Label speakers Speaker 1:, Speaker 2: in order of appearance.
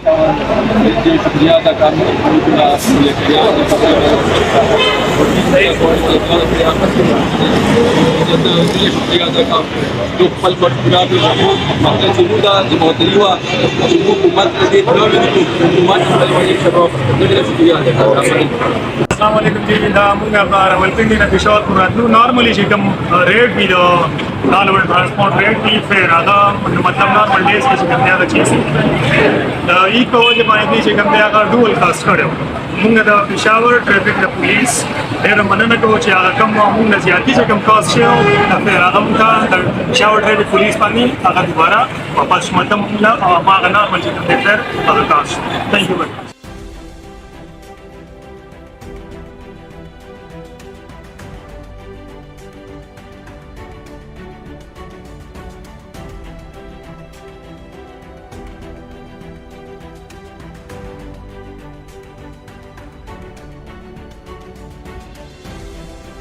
Speaker 1: شکریہ ادا کرنا شکریہ ادا کرنا جو پل پر پورا بھی مطلب سعود جمہوری ہوا حکومت شکریہ ادا کرنا.
Speaker 2: السلام علیکم جی دا موږ راولپنډي نه پېښور پورې راتلو. نارملی چې کوم ریټ وي د لال ټرانسپورټ ریټ وي فیر هغه مطلب نارمل ډیز کې چې کوم دی هغه چیز د ای په وجه باندې چې کوم دی هغه ډول کاسټ کړی و. موږ د پېښور ټریفک د پولیس ډېره مننه کوو چې هغه کوم موږ نه زیاتي چې کوم کاسټ شوی و فیر هغه موږ ته د پېښور ټریفک پولیس باندې هغه دوباره واپس مطلب موږ له هغه نارمل چې کوم دی فیر هغه کاسټ. تھینک یو ویری مچ.